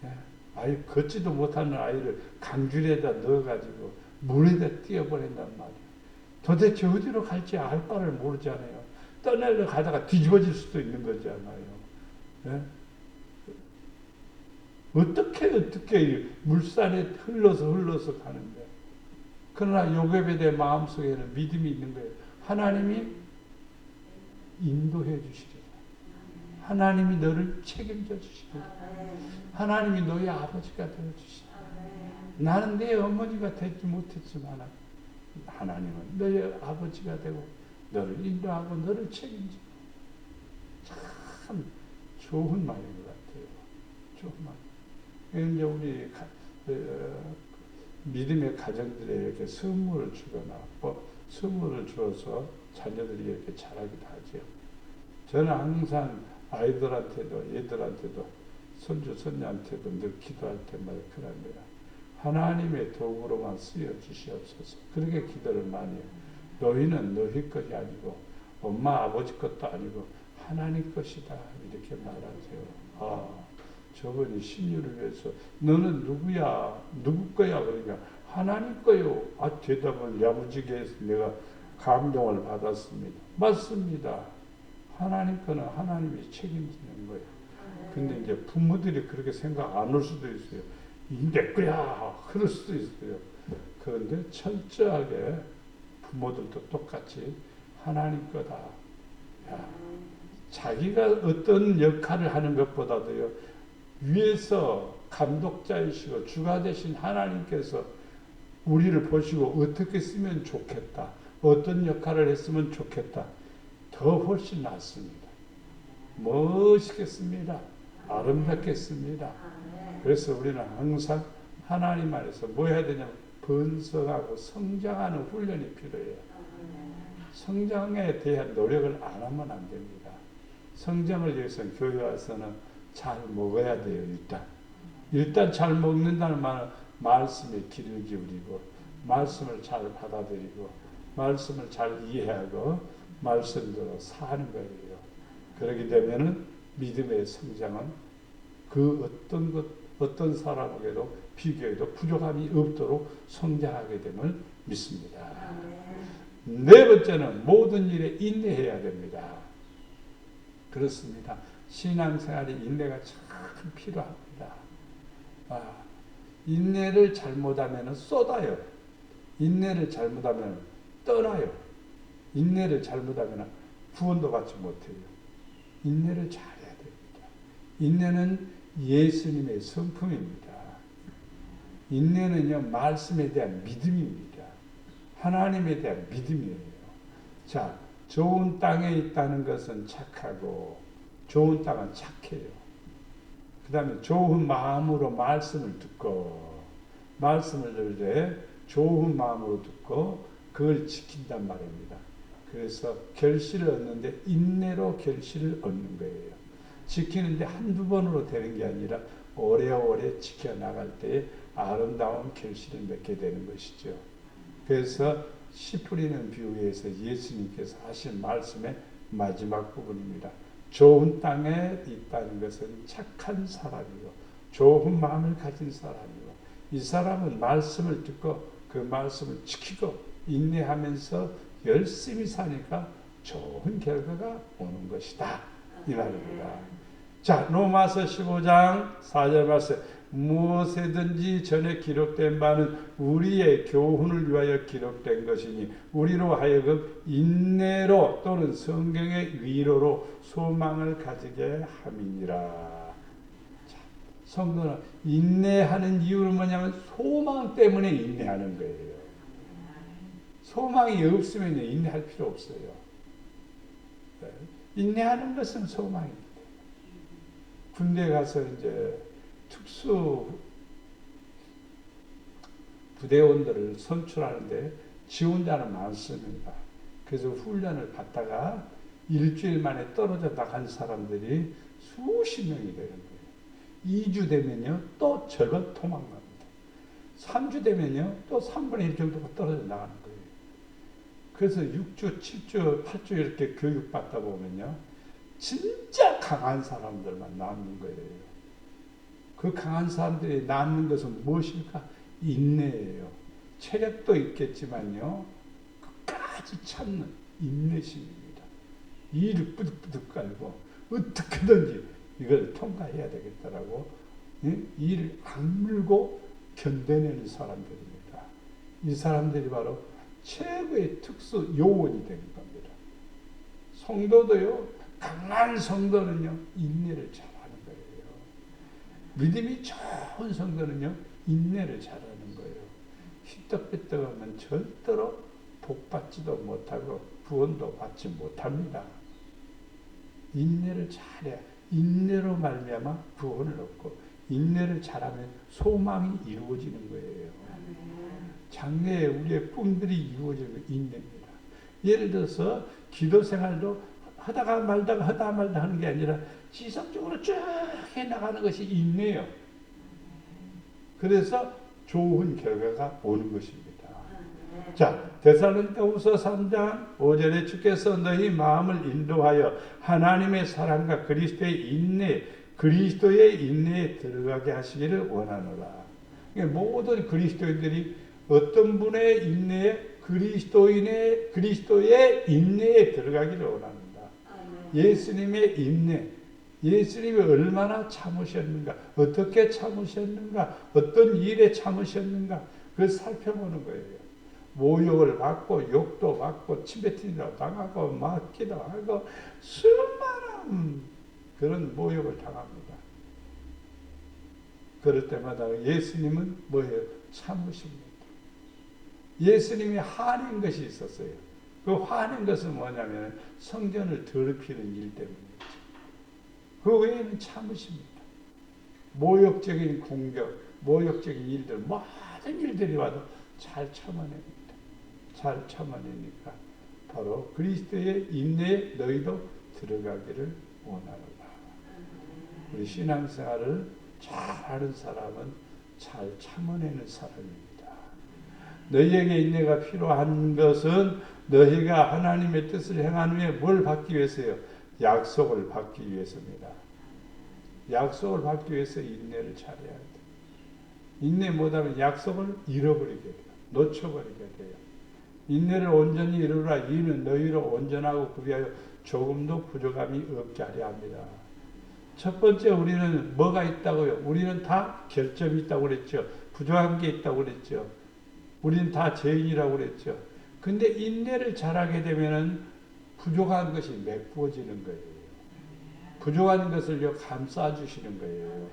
네. 걷지도 못하는 아이를 강줄에다 넣어가지고 물에다 띄어보낸단 말이에요. 도대체 어디로 갈지 알 바를 모르잖아요. 떠내려 가다가 뒤집어질 수도 있는 거잖아요. 네? 어떻게 물살에 흘러서 가는데. 그러나 요괴벳의 마음속에는 믿음이 있는 거예요. 하나님이 인도해 주시리라. 하나님이 너를 책임져 주시리라. 하나님이 너의 아버지가 되어 주시리라. 나는 내 어머니가 되지 못했지만 하나님은 너의 아버지가 되고 너를 인도하고 너를 책임지고. 참 좋은 말인 것 같아요. 좋은 말. 이제 우리 믿음의 가정들에 이렇게 선물을 주거나 선물을 주어서 자녀들이 이렇게 자라기도 하죠. 저는 항상 아이들한테도 얘들한테도 손주 손녀한테도 늘 기도할 때마다 그럽니다. 하나님의 도구로만 쓰여 주시옵소서. 그렇게 기도를 많이 해요. 너희는 너희 것이 아니고 엄마 아버지 것도 아니고 하나님 것이다 이렇게 말하죠. 저번에 신유를 위해서 너는 누구야? 누구 거야? 그러니까 하나님 거요. 대답을 야무지게 해서 내가 감동을 받았습니다. 맞습니다. 하나님 거는 하나님이 책임지는 거예요. 근데 이제 부모들이 그렇게 생각 안 할 수도 있어요. 내 거야. 그럴 수도 있어요. 그런데 철저하게 부모들도 똑같이 하나님 거다. 자기가 어떤 역할을 하는 것보다도요. 위에서 감독자이시고 주가 되신 하나님께서 우리를 보시고 어떻게 쓰면 좋겠다. 어떤 역할을 했으면 좋겠다. 더 훨씬 낫습니다. 멋있겠습니다. 아름답겠습니다. 그래서 우리는 항상 하나님 안에서 뭐 해야 되냐면 번성하고 성장하는 훈련이 필요해요. 성장에 대한 노력을 안 하면 안 됩니다. 성장을 위해서는 교회 와서는 잘 먹어야 돼요. 일단 잘 먹는다는 말은 말씀에 귀를 기울이고 말씀을 잘 받아들이고 말씀을 잘 이해하고 말씀대로 사는 거예요. 그렇게 되면은 믿음의 성장은 그 어떤 사람에게도 비교해도 부족함이 없도록 성장하게 됨을 믿습니다. 네 번째는 모든 일에 인내해야 됩니다. 그렇습니다. 신앙생활에 인내가 참 필요합니다. 인내를 잘못하면 쏟아요. 인내를 잘못하면 떠나요. 인내를 잘못하면 구원도 받지 못해요. 인내를 잘해야 됩니다. 인내는 예수님의 성품입니다. 인내는요, 말씀에 대한 믿음입니다. 하나님에 대한 믿음이에요. 자, 좋은 땅에 있다는 것은 착하고 좋은 땅은 착해요. 그 다음에 좋은 마음으로 말씀을 듣고 말씀을 들을 때 좋은 마음으로 듣고 그걸 지킨단 말입니다. 그래서 결실을 얻는데 인내로 결실을 얻는 거예요. 지키는데 한두 번으로 되는 게 아니라 오래오래 지켜나갈 때에 아름다운 결실을 맺게 되는 것이죠. 그래서 씨 뿌리는 비유에서 예수님께서 하신 말씀의 마지막 부분입니다. 좋은 땅에 있다는 것은 착한 사람이고 좋은 마음을 가진 사람이고 이 사람은 말씀을 듣고 그 말씀을 지키고 인내하면서 열심히 사니까 좋은 결과가 오는 것이다. 이 말입니다. 자, 로마서 15장 4절 말씀. 무엇에든지 전에 기록된 바는 우리의 교훈을 위하여 기록된 것이니 우리로 하여금 인내로 또는 성경의 위로로 소망을 가지게 함이니라. 자, 성도는 인내하는 이유는 뭐냐면 소망 때문에 인내하는 거예요. 소망이 없으면 인내할 필요 없어요. 인내하는 것은 소망입니다. 군대 가서 이제 특수 부대원들을 선출하는데 지원자는 많습니다. 그래서 훈련을 받다가 일주일 만에 떨어져 나간 사람들이 수십 명이 되는 거예요. 2주 되면요, 또 절반 도망갑니다. 3주 되면요, 또 3분의 1 정도가 떨어져 나가는 거예요. 그래서 6주, 7주, 8주 이렇게 교육받다 보면요, 진짜 강한 사람들만 남는 거예요. 그 강한 사람들이 남는 것은 무엇일까? 인내예요. 체력도 있겠지만요, 끝까지 참는 인내심입니다. 이를 뿌득뿌득 깔고 어떻게든지 이걸 통과해야 되겠다라고 이를 악물고 견뎌내는 사람들입니다. 이 사람들이 바로 최고의 특수 요원이 되는 겁니다. 성도도요, 강한 성도는요, 인내를 잘하는 거예요. 믿음이 좋은 성도는요, 인내를 잘하는 거예요. 희떡비떡하면 절대로 복받지도 못하고 구원도 받지 못합니다. 인내를 잘해야, 인내로 말미암아 구원을 얻고, 인내를 잘하면 소망이 이루어지는 거예요. 장래에 우리의 꿈들이 이루어지는 인내입니다. 예를 들어서 기도 생활도 하다가 말다가 하다 말다 하는 게 아니라 지속적으로 쭉 해나가는 것이 인내예요. 그래서 좋은 결과가 오는 것입니다. 자, 데살로니가후서 3장 5절에 주께서 너희 마음을 인도하여 하나님의 사랑과 그리스도의 인내에 들어가게 하시기를 원하노라. 모든 그리스도인들이 어떤 분의 인내에, 그리스도의 인내에 들어가기를 원합니다. 예수님의 인내, 예수님이 얼마나 참으셨는가, 어떻게 참으셨는가, 어떤 일에 참으셨는가, 그걸 살펴보는 거예요. 모욕을 받고, 욕도 받고, 침뱉기도 당하고, 맞기도 하고, 수많은 그런 모욕을 당합니다. 그럴 때마다 예수님은 뭐예요? 참으십니다. 예수님이 화낸 것이 있었어요. 그 화낸 것은 뭐냐면 성전을 더럽히는 일 때문이죠. 그 외에는 참으십니다. 모욕적인 공격, 모욕적인 일들, 모든 일들이 와도 잘 참아냅니다. 잘 참아내니까 바로 그리스도의 인내에 너희도 들어가기를 원하노라. 우리 신앙생활을 잘하는 사람은 잘 참아내는 사람입니다. 너희에게 인내가 필요한 것은 너희가 하나님의 뜻을 행한 후에 뭘 받기 위해서요? 약속을 받기 위해서입니다. 약속을 받기 위해서 인내를 잘해야 돼요. 인내 못하면 약속을 잃어버리게 돼요. 놓쳐버리게 돼요. 인내를 온전히 이루라. 이는 너희로 온전하고 구비하여 조금도 부족함이 없게 하려 합니다. 첫 번째, 우리는 뭐가 있다고요? 우리는 다 결점이 있다고 그랬죠. 부족한 게 있다고 그랬죠. 우리는 다 죄인이라고 그랬죠. 근데 인내를 잘하게 되면은 부족한 것이 메꾸어지는 거예요. 부족한 것을요, 감싸주시는 거예요.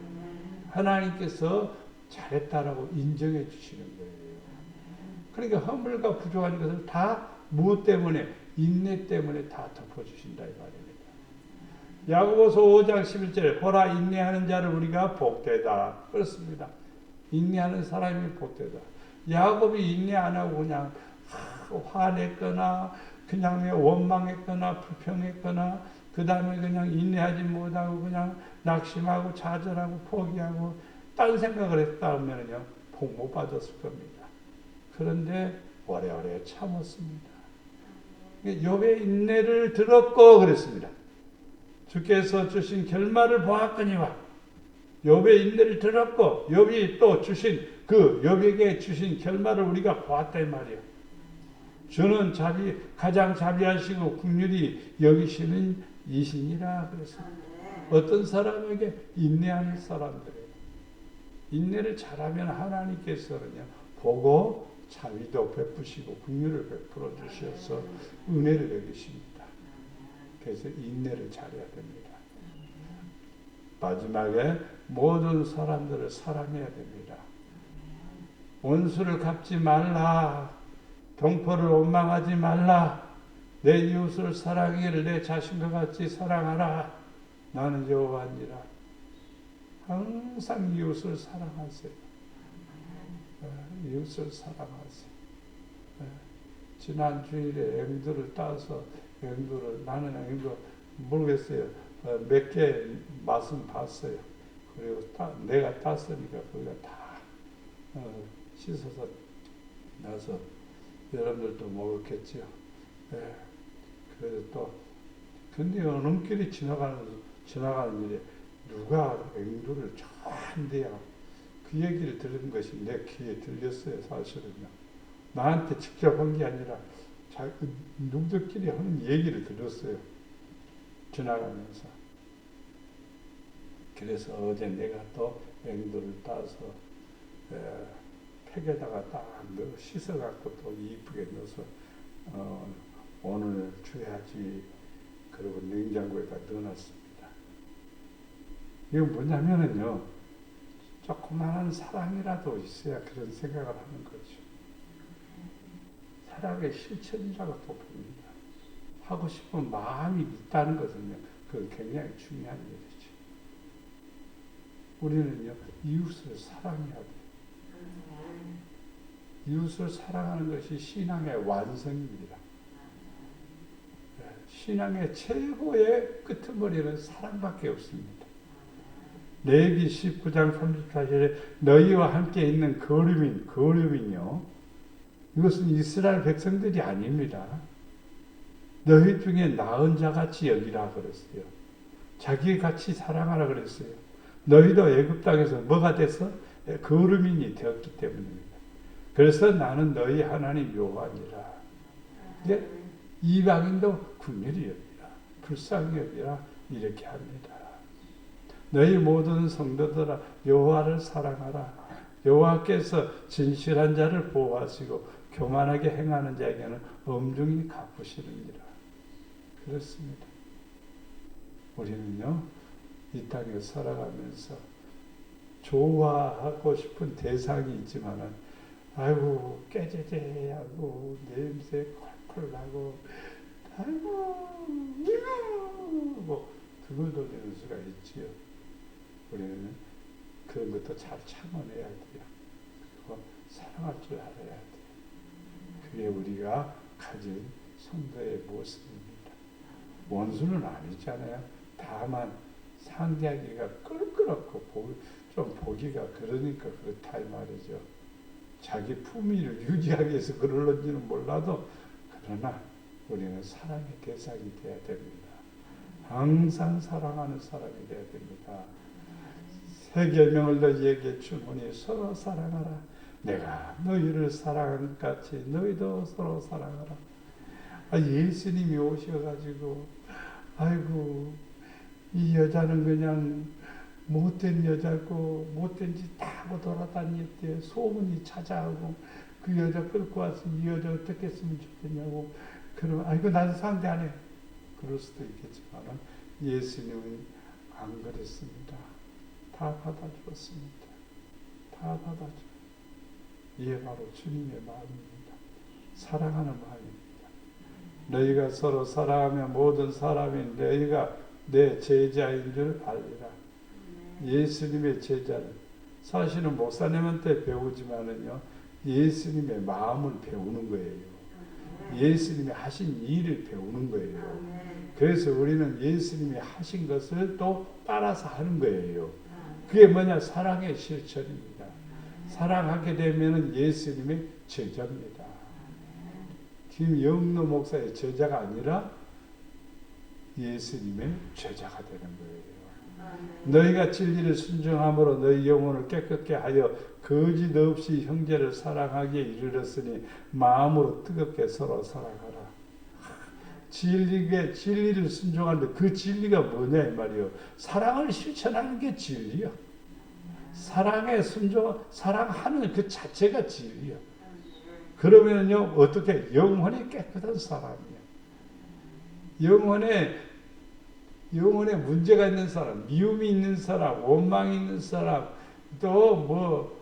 하나님께서 잘했다라고 인정해 주시는 거예요. 그러니까 허물과 부족한 것을 다 무엇 때문에? 인내 때문에 다 덮어주신다 이 말입니다. 야고보서 5장 11절에 보라 인내하는 자를 우리가 복되다. 그렇습니다. 인내하는 사람이 복되다. 야곱이 인내 안 하고 그냥 화냈거나 그냥 원망했거나 불평했거나 그 다음에 그냥 인내하지 못하고 그냥 낙심하고 좌절하고 포기하고 딴 생각을 했다 하면요 복 못 받았을 겁니다. 그런데 오래오래 참았습니다. 욥의 인내를 들었고 그랬습니다. 주께서 주신 결말을 보았거니와 욥의 인내를 들었고 욥이 또 주신 그 욥에게 주신 결말을 우리가 보았다 이 말이에요. 주는 가장 자비하시고 긍휼히 여기시는 이신이라 그랬습니다. 어떤 사람에게? 인내하는 사람들이에요. 인내를 잘하면 하나님께서는요 보고 자비도 베푸시고 긍휼을 베풀어 주셔서 은혜를 여기십니다. 그래서 인내를 잘해야 됩니다. 마지막에 모든 사람들을 사랑해야 됩니다. 원수를 갚지 말라. 동포를 원망하지 말라. 내 이웃을 사랑하기를 내 자신과 같이 사랑하라. 나는 여호와니라. 항상 이웃을 사랑하세요. 이웃을 사랑하세요. 지난 주일에 앵두를 따서 나는 앵두 모르겠어요. 몇 개 맛은 봤어요. 그리고 내가 땄으니까 거기가 다 씻어서 나서 여러분들도 먹었겠지요. 그래서 또 근데 어느 길이 지나가는 일에 누가 앵두를 좋아한대요. 그 얘기를 들은 것이 내 귀에 들렸어요. 사실은요. 나한테 직접 한 게 아니라 누구들끼리 하는 얘기를 들었어요. 지나가면서. 그래서 어제 내가 또 앵두를 따서 팩에다가 딱 씻어갖고 또 이쁘게 넣어서 오늘 줘야지. 그리고 냉장고에다 넣어놨습니다. 이건 뭐냐면은요, 조그마한 사랑이라도 있어야 그런 생각을 하는 거죠. 사랑의 실천이라고 또 봅니다. 하고 싶은 마음이 있다는 것은요, 그건 굉장히 중요한 일이죠. 우리는요, 이웃을 사랑해야 돼요. 이웃을 사랑하는 것이 신앙의 완성입니다. 신앙의 최고의 끄트머리는 사랑밖에 없습니다. 레위기 19장 34절에 너희와 함께 있는 거류민요. 이것은 이스라엘 백성들이 아닙니다. 너희 중에 나은 자같이 여기라 그랬어요. 자기 같이 사랑하라 그랬어요. 너희도 애굽 땅에서 뭐가 돼서 거류민이 되었기 때문입니다. 그래서 나는 너희 하나님 여호와니라. 이방인도 긍휼히 여기라, 불쌍히 여기라 이렇게 합니다. 너희 모든 성도들아 여호와를 사랑하라. 여호와께서 진실한 자를 보호하시고 교만하게 행하는 자에게는 엄중히 갚으시느니라. 그렇습니다. 우리는요, 이 땅에 살아가면서 좋아하고 싶은 대상이 있지만은 아이고 깨재재하고 냄새 콜콜 나고 아이고 뭐 등을 돌리는 수가 있지요. 우리는 그런 것도 잘 참아내야 돼요. 그리고 사랑할 줄 알아야 돼요. 그게 우리가 가진 성도의 모습입니다. 원수는 아니잖아요. 다만 상대하기가 껄끄럽고 좀 보기가 그러니까 그렇다 이 말이죠. 자기 품위를 유지하기 위해서 그럴런지는 몰라도 그러나 우리는 사랑의 대상이 되어야 됩니다. 항상 사랑하는 사람이 되어야 됩니다. 새 계명을 너희에게 주노니 서로 사랑하라. 내가 너희를 사랑한 같이 너희도 서로 사랑하라. 예수님이 오셔가지고 아이고 이 여자는 그냥 못된 여자고 못된 짓 다 하고 돌아다녔대요. 소문이 찾아오고 그 여자 끌고 와서 이 여자 어떻게 했으면 좋겠냐고. 그러면 아이고 나는 상대 안 해. 그럴 수도 있겠지만 예수님은 안 그랬습니다. 다 받아주었습니다. 다 받아줘. 이게 바로 주님의 마음입니다. 사랑하는 마음입니다. 너희가 서로 사랑하면 모든 사람이 너희가 내 제자인 줄 알리라. 예수님의 제자는 사실은 목사님한테 배우지만은요, 예수님의 마음을 배우는 거예요. 예수님이 하신 일을 배우는 거예요. 그래서 우리는 예수님이 하신 것을 또 따라서 하는 거예요. 그게 뭐냐? 사랑의 실천입니다. 사랑하게 되면 예수님의 제자입니다. 김영로 목사의 제자가 아니라 예수님의 제자가 되는 거예요. 너희가 진리를 순종함으로 너희 영혼을 깨끗게 하여 거짓 없이 형제를 사랑하기에 이르렀으니 마음으로 뜨겁게 서로 사랑하라. 진리를 순종하는데 그 진리가 뭐냐 이 말이요. 사랑을 실천하는 게 진리요. 사랑에 사랑하는 그 자체가 진리요. 그러면요 어떻게 영혼이 깨끗한 사람이요. 영혼에 문제가 있는 사람, 미움이 있는 사람, 원망이 있는 사람, 또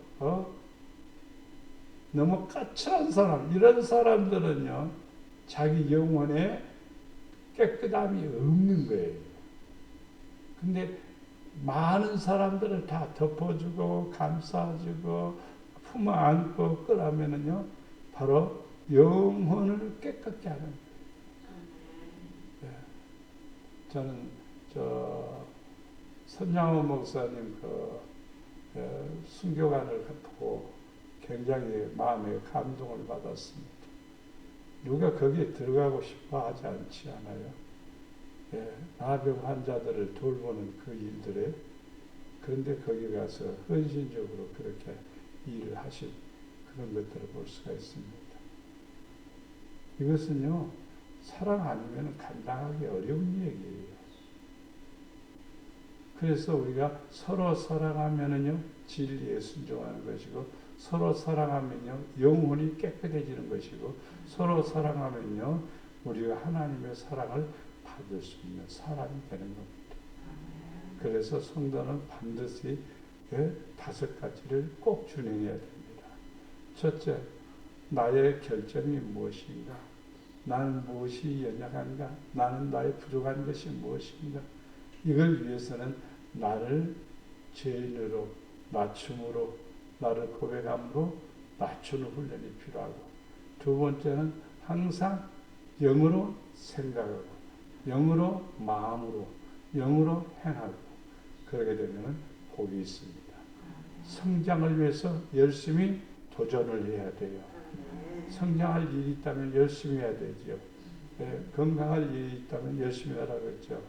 너무 까칠한 사람, 이런 사람들은요, 자기 영혼에 깨끗함이 없는 거예요. 근데 많은 사람들을 다 덮어주고 감싸주고 품어 안고 끌어면은요 바로 영혼을 깨끗게 하는 거예요. 저는 선양호 목사님 순교관을 보고 굉장히 마음에 감동을 받았습니다. 누가 거기에 들어가고 싶어 하지 않지 않아요? 나병 환자들을 돌보는 그 일들에 그런데 거기 가서 헌신적으로 그렇게 일을 하신 그런 것들을 볼 수가 있습니다. 이것은요 사랑 아니면 감당하기 어려운 얘기예요. 그래서 우리가 서로 사랑하면은요 진리에 순종하는 것이고 서로 사랑하면요 영혼이 깨끗해지는 것이고 서로 사랑하면요 우리가 하나님의 사랑을 받을 수 있는 사람이 되는 겁니다. 그래서 성도는 반드시 5가지를 꼭 준행해야 됩니다. 첫째, 나의 결점이 무엇인가? 나는 무엇이 연약한가? 나는 나의 부족한 것이 무엇인가? 이걸 위해서는 나를 죄인으로 낮춤으로 나를 고백함으로 낮추는 훈련이 필요하고 두 번째는 항상 영으로 생각하고 영으로 마음으로 영으로 행하고 그러게 되면 복이 있습니다. 성장을 위해서 열심히 도전을 해야 돼요. 성장할 일이 있다면 열심히 해야 되죠. 건강할 일이 있다면 열심히 하라고 했죠.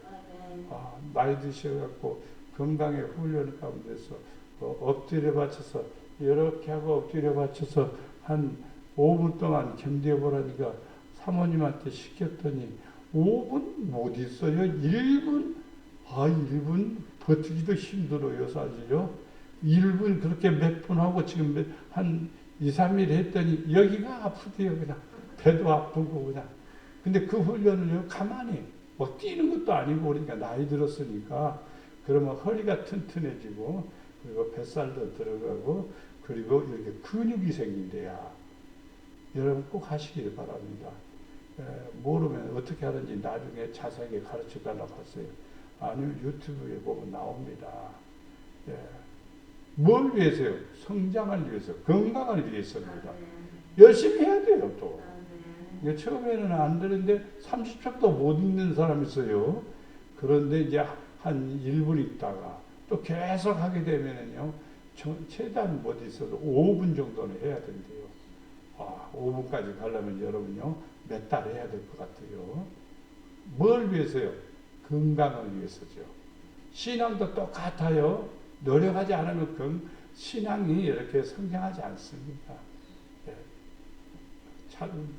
나이 드셔갖고 건강의 훈련 가운데서 엎드려 받쳐서 이렇게 하고 엎드려 받쳐서 한 5분 동안 견뎌보라니까 사모님한테 시켰더니 5분 못 있어요. 1분? 1분 버티기도 힘들어요 사실요. 1분 그렇게 몇 분 하고 지금 한 2, 3일 했더니 여기가 아프대요. 그냥 배도 아프고 그냥. 근데 그 훈련을요 가만히 뭐 뛰는 것도 아니고 그러니까 나이 들었으니까 그러면 허리가 튼튼해지고 그리고 뱃살도 들어가고 그리고 이렇게 근육이 생긴대야. 여러분 꼭 하시길 바랍니다. 모르면 어떻게 하는지 나중에 자세하게 가르쳐 달라고 하세요. 아니면 유튜브에 보면 나옵니다. 뭘 위해서요? 성장을 위해서, 건강을 위해서입니다. 열심히 해야 돼요, 또. 처음에는 안 되는데 30초도 못 있는 사람이 있어요. 그런데 이제 한 1분 있다가 또 계속 하게 되면은요, 최대한 못 있어도 5분 정도는 해야 된대요. 5분까지 가려면 여러분요, 몇 달 해야 될 것 같아요. 뭘 위해서요? 건강을 위해서죠. 신앙도 똑같아요. 노력하지 않으면 신앙이 이렇게 성장하지 않습니다.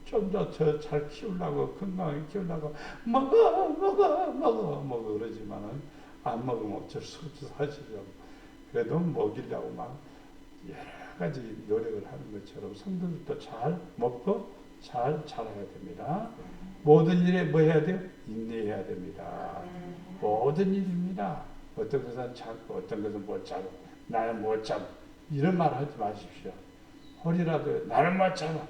좀 더 잘 키우려고 건강하게 키우려고 먹어 그러지만은 안 먹으면 어쩔 수 없어 사실은. 그래도 먹이려고 막 여러 가지 노력을 하는 것처럼 성도들도 잘 먹고 잘 자라야 됩니다. 모든 일에 뭐 해야 돼요? 인내해야 됩니다. 모든 일입니다. 어떤 것은 참고 어떤 것은 못 참고 나는 못 참고 이런 말 하지 마십시오. 허리라도 나는 못 참아.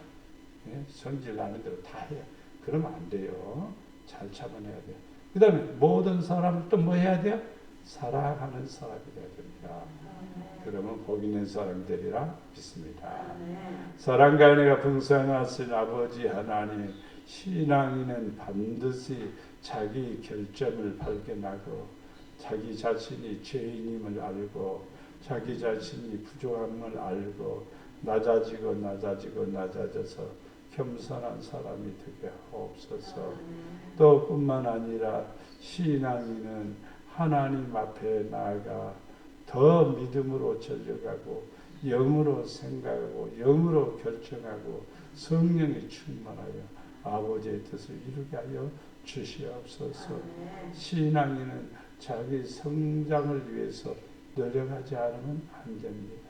성질 나는 대로 다 해요. 그러면 안 돼요. 잘 참아내야 돼요. 그 다음에 모든 사람을 또 뭐 해야 돼요? 사랑하는 사람이 돼야 됩니다. 그러면 복 있는 사람이 되리라 믿습니다. 사랑과 은혜가 풍성하신 아버지 하나님, 신앙인은 반드시 자기 결점을 발견하고 자기 자신이 죄인임을 알고 자기 자신이 부족함을 알고 낮아져서 겸손한 사람이 되게 하옵소서. 또 뿐만 아니라 신앙인은 하나님 앞에 나아가 더 믿음으로 전력하고 영으로 생각하고 영으로 결정하고 성령이 충만하여 아버지의 뜻을 이루게 하여 주시옵소서. 신앙인은 자기 성장을 위해서 노력하지 않으면 안 됩니다.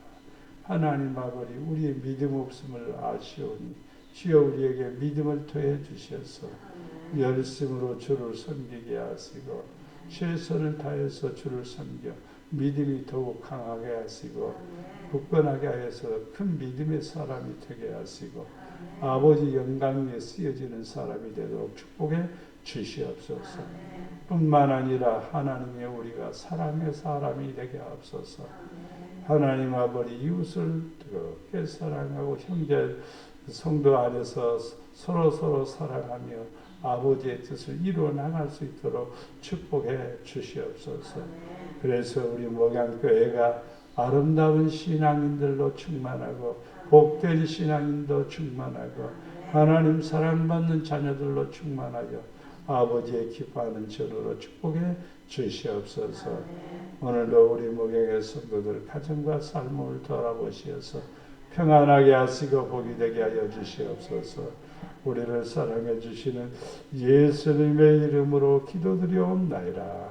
하나님 아버지 우리의 믿음 없음을 아시오니 주여 우리에게 믿음을 더해 주셔서 열심으로 주를 섬기게 하시고 최선을 다해서 주를 섬겨 믿음이 더욱 강하게 하시고 굳건하게 하여서 큰 믿음의 사람이 되게 하시고 아버지 영광 위에 쓰여지는 사람이 되도록 축복해 주시옵소서. 뿐만 아니라 하나님의 우리가 사랑의 사람이 되게 하옵소서. 하나님 아버지 이웃을 뜨겁게 사랑하고 형제 성도 안에서 서로 사랑하며 아버지의 뜻을 이루어 나갈 수 있도록 축복해 주시옵소서. 그래서 우리 목양교회가 아름다운 신앙인들로 충만하고 복된 신앙인도 충만하고 하나님 사랑받는 자녀들로 충만하여 아버지의 기뻐하는 전으로 축복해 주시옵소서. 오늘도 우리 목양의 성도들 가정과 삶을 돌아보시어서 평안하게 하시고 복이 되게 하여 주시옵소서. 우리를 사랑해 주시는 예수님의 이름으로 기도드리옵나이다.